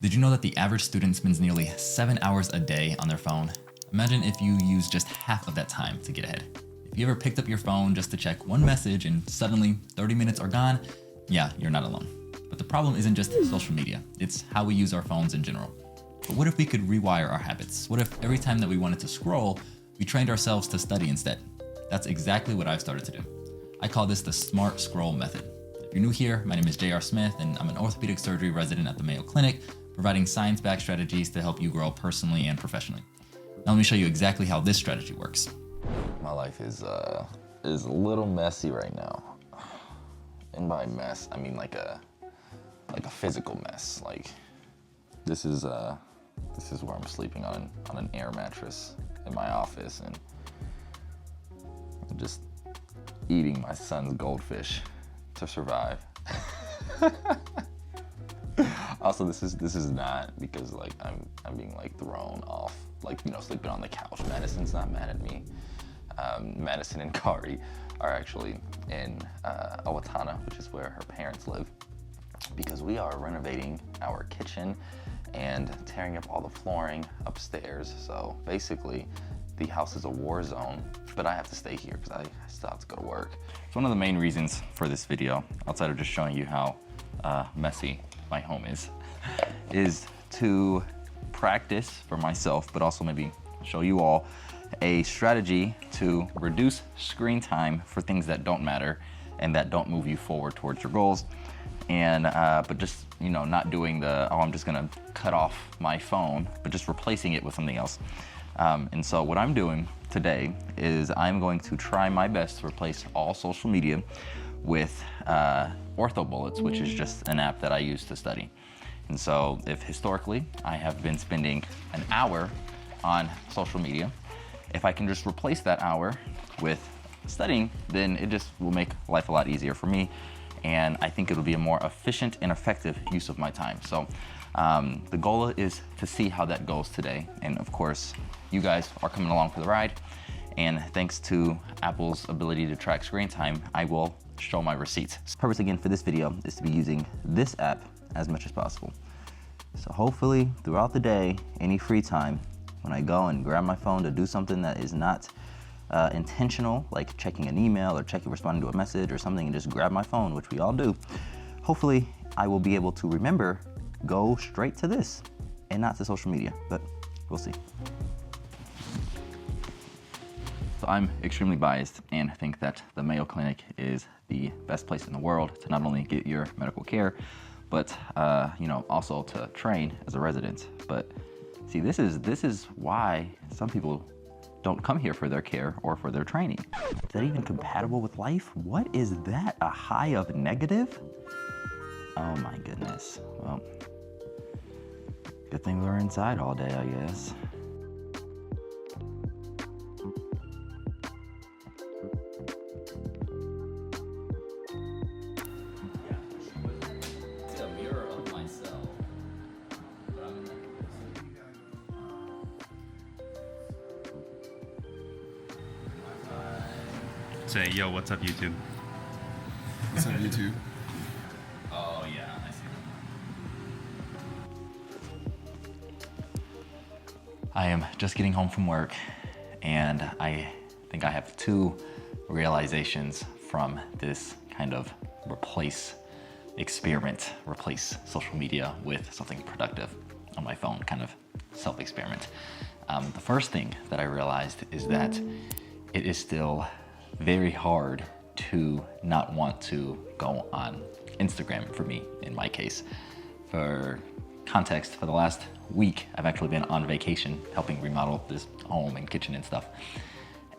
Did you know that the average student spends nearly 7 hours a day on their phone? Imagine if you use just half of that time to get ahead. If you ever picked up your phone just to check one message and suddenly 30 minutes are gone, yeah, you're not alone. But the problem isn't just social media, it's how we use our phones in general. But what if we could rewire our habits? What if every time that we wanted to scroll, we trained ourselves to study instead? That's exactly what I've started to do. I call this the smart scroll method. If you're new here, my name is J.R. Smith and I'm an orthopedic surgery resident at the Mayo Clinic, providing science-backed strategies to help you grow personally and professionally. Now let me show you exactly how this strategy works. My life is a little messy right now. And by mess, I mean like a physical mess. Like this is where I'm sleeping on an air mattress in my office, and I'm just eating my son's goldfish to survive. Also, this is not because like I'm being like thrown off, like, you know, sleeping on the couch. Madison's not mad at me. Madison and Kari are actually in Owatonna, which is where her parents live, because we are renovating our kitchen and tearing up all the flooring upstairs. So basically, the house is a war zone, but I have to stay here because I still have to go to work. So one of the main reasons for this video, outside of just showing you how messy my home is to practice for myself, but also maybe show you all a strategy to reduce screen time for things that don't matter and that don't move you forward towards your goals. And but just, you know, not doing the, oh, I'm just gonna cut off my phone, but just replacing it with something else. And so what I'm doing today is I'm going to try my best to replace all social media with Ortho Bullets, which is just an app that I use to study. And so if historically I have been spending an hour on social media, if I can just replace that hour with studying, then it just will make life a lot easier for me. And I think it'll be a more efficient and effective use of my time. So the goal is to see how that goes today. And of course, you guys are coming along for the ride. And thanks to Apple's ability to track screen time, I will show my receipts. The purpose again for this video is to be using this app as much as possible. So hopefully throughout the day, any free time, when I go and grab my phone to do something that is not intentional, like checking an email or responding to a message or something, and just grab my phone, which we all do, hopefully I will be able to remember, go straight to this and not to social media, but we'll see. So I'm extremely biased and think that the Mayo Clinic is the best place in the world to not only get your medical care, but you know, also to train as a resident. But see, this is why some people don't come here for their care or for their training. Is that even compatible with life? What is that? A high of negative? Oh my goodness. Well, good thing we're inside all day, I guess. Say, yo, what's up, YouTube? What's up, YouTube? Oh yeah, I see. I am just getting home from work, and I think I have two realizations from this kind of replace social media with something productive on my phone, kind of self-experiment. The first thing that I realized is that it is still very hard to not want to go on Instagram for me, in my case. For context, for the last week, I've actually been on vacation helping remodel this home and kitchen and stuff.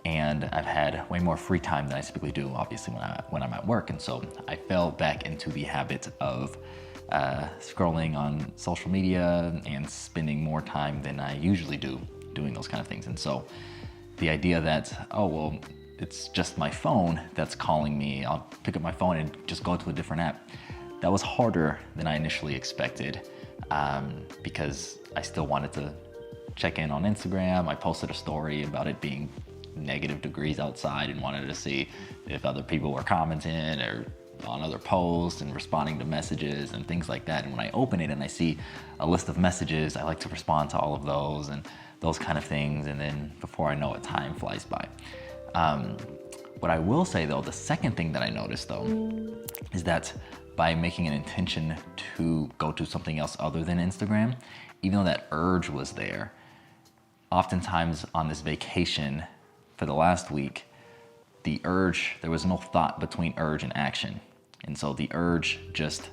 And I've had way more free time than I typically do, obviously, when I'm at work. And so I fell back into the habit of scrolling on social media and spending more time than I usually do doing those kind of things. And so the idea that, oh, well, it's just my phone that's calling me, I'll pick up my phone and just go to a different app. That was harder than I initially expected, because I still wanted to check in on Instagram. I posted a story about it being -degrees outside and wanted to see if other people were commenting or on other posts and responding to messages and things like that. And when I open it and I see a list of messages, I like to respond to all of those and those kind of things. And then before I know it, time flies by. What I will say though, the second thing that I noticed though, is that by making an intention to go to something else other than Instagram, even though that urge was there, oftentimes on this vacation for the last week, the urge, there was no thought between urge and action. And so the urge just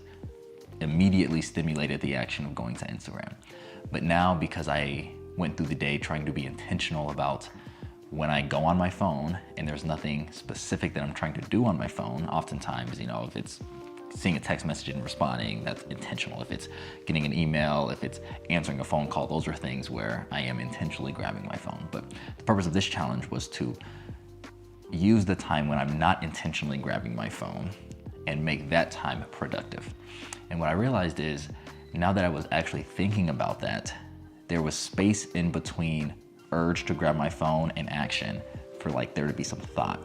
immediately stimulated the action of going to Instagram. But now, because I went through the day trying to be intentional about when I go on my phone and there's nothing specific that I'm trying to do on my phone, oftentimes, if it's seeing a text message and responding, that's intentional. If it's getting an email, if it's answering a phone call, those are things where I am intentionally grabbing my phone. But the purpose of this challenge was to use the time when I'm not intentionally grabbing my phone and make that time productive. And what I realized is, now that I was actually thinking about that, there was space in between urge to grab my phone and action for there to be some thought.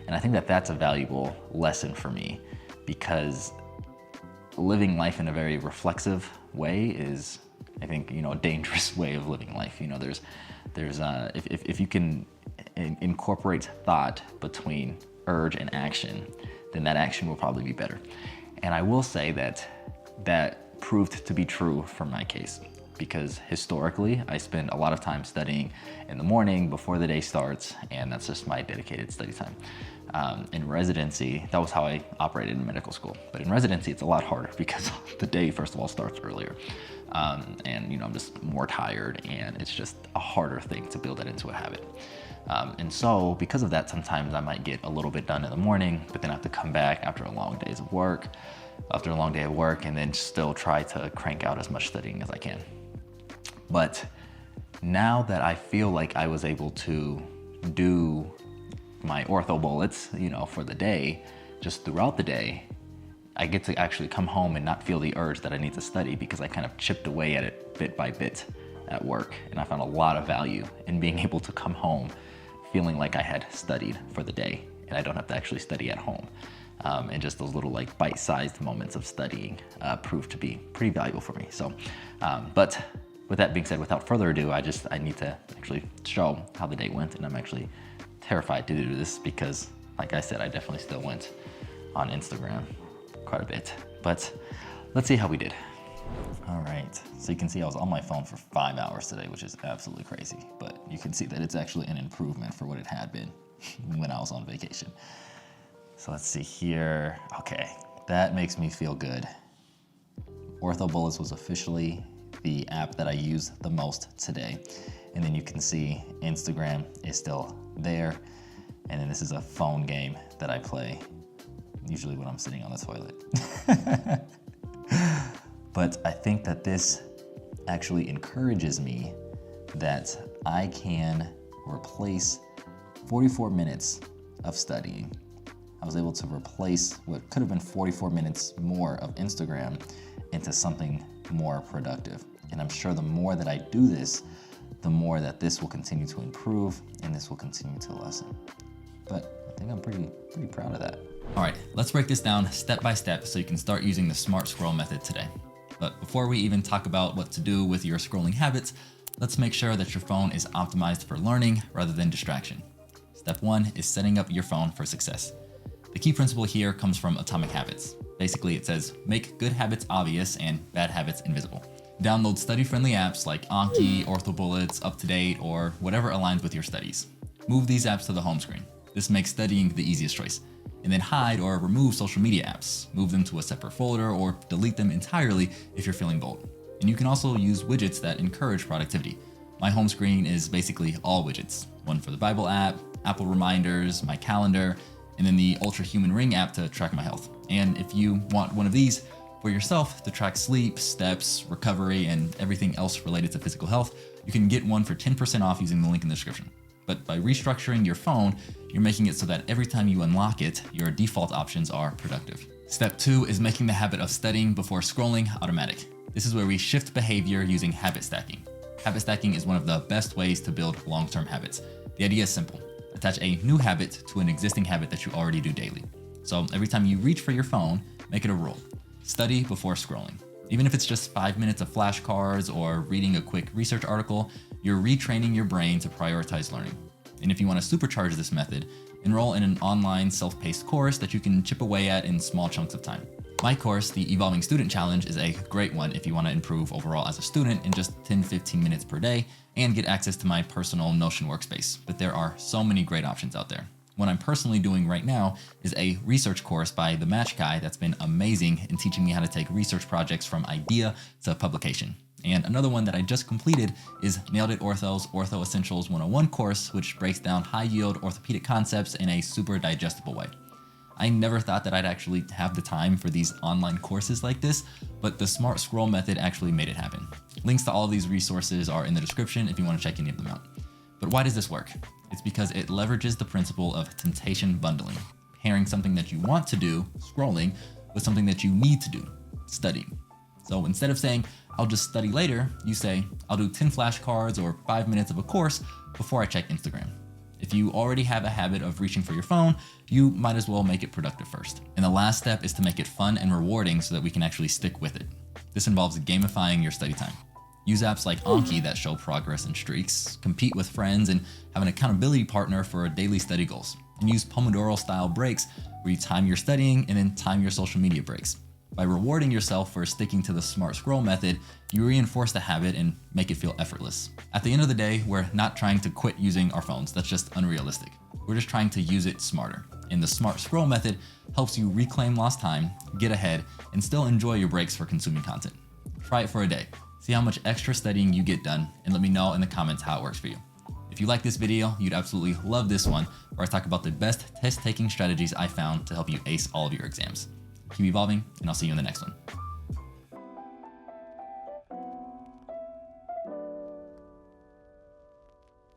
And I think that that's a valuable lesson for me, because living life in a very reflexive way is, I think, a dangerous way of living life. If you can incorporate thought between urge and action, then that action will probably be better. And I will say that proved to be true for my case, because historically I spend a lot of time studying in the morning before the day starts, and that's just my dedicated study time. In residency, that was how I operated in medical school. But in residency, it's a lot harder because the day, first of all, starts earlier. And I'm just more tired, and it's just a harder thing to build that into a habit. And so because of that, sometimes I might get a little bit done in the morning, but then I have to come back after a long day of work, and then still try to crank out as much studying as I can. But now that I feel like I was able to do my ortho bullets, for the day, just throughout the day, I get to actually come home and not feel the urge that I need to study, because I kind of chipped away at it bit by bit at work. And I found a lot of value in being able to come home feeling like I had studied for the day, and I don't have to actually study at home. And just those little bite-sized moments of studying proved to be pretty valuable for me. So, but with that being said, without further ado, I need to actually show how the day went, and I'm actually terrified to do this because, like I said, I definitely still went on Instagram quite a bit. But let's see how we did. All right, so you can see I was on my phone for 5 hours today, which is absolutely crazy, but you can see that it's actually an improvement for what it had been when I was on vacation. So let's see here. Okay, that makes me feel good. Ortho Bullets was officially the app that I used the most today. And then you can see Instagram is still there. And then this is a phone game that I play, usually when I'm sitting on the toilet. But I think that this actually encourages me that I can replace 44 minutes of studying. I was able to replace what could have been 44 minutes more of Instagram into something more productive. And I'm sure the more that I do this, the more that this will continue to improve and this will continue to lessen. But I think I'm pretty proud of that. All right, let's break this down step by step so you can start using the smart scroll method today. But before we even talk about what to do with your scrolling habits, let's make sure that your phone is optimized for learning rather than distraction. Step 1 is setting up your phone for success. The key principle here comes from Atomic Habits. Basically, it says, make good habits obvious and bad habits invisible. Download study-friendly apps like Anki, Ortho Bullets, UpToDate, or whatever aligns with your studies. Move these apps to the home screen. This makes studying the easiest choice. And then hide or remove social media apps. Move them to a separate folder or delete them entirely if you're feeling bold. And you can also use widgets that encourage productivity. My home screen is basically all widgets. One for the Bible app, Apple Reminders, my calendar, and then the Ultra Human Ring app to track my health. And if you want one of these for yourself to track sleep, steps, recovery, and everything else related to physical health, you can get one for 10% off using the link in the description. But by restructuring your phone, you're making it so that every time you unlock it, your default options are productive. Step 2 is making the habit of studying before scrolling automatic. This is where we shift behavior using habit stacking. Habit stacking is one of the best ways to build long-term habits. The idea is simple. Attach a new habit to an existing habit that you already do daily. So every time you reach for your phone, make it a rule. Study before scrolling. Even if it's just 5 minutes of flashcards or reading a quick research article, you're retraining your brain to prioritize learning. And if you want to supercharge this method, enroll in an online self-paced course that you can chip away at in small chunks of time. My course, the Evolving Student Challenge, is a great one if you want to improve overall as a student in just 10-15 minutes per day and get access to my personal Notion workspace. But there are so many great options out there. What I'm personally doing right now is a research course by the Match Guy that's been amazing in teaching me how to take research projects from idea to publication. And another one that I just completed is Nailed It Ortho's Ortho Essentials 101 course, which breaks down high-yield orthopedic concepts in a super digestible way. I never thought that I'd actually have the time for these online courses like this, but the Smart Scroll method actually made it happen. Links to all of these resources are in the description if you want to check any of them out. But why does this work? It's because it leverages the principle of temptation bundling, pairing something that you want to do, scrolling, with something that you need to do, studying. So instead of saying, I'll just study later, you say, I'll do 10 flashcards or 5 minutes of a course before I check Instagram. If you already have a habit of reaching for your phone, you might as well make it productive first. And the last step is to make it fun and rewarding so that we can actually stick with it. This involves gamifying your study time. Use apps like Anki that show progress and streaks, compete with friends, and have an accountability partner for daily study goals. And use Pomodoro-style breaks where you time your studying and then time your social media breaks. By rewarding yourself for sticking to the Smart Scroll method, you reinforce the habit and make it feel effortless. At the end of the day, we're not trying to quit using our phones. That's just unrealistic. We're just trying to use it smarter. And the Smart Scroll method helps you reclaim lost time, get ahead, and still enjoy your breaks for consuming content. Try it for a day. See how much extra studying you get done, and let me know in the comments how it works for you. If you like this video, you'd absolutely love this one, where I talk about the best test-taking strategies I found to help you ace all of your exams. Keep evolving, and I'll see you in the next one.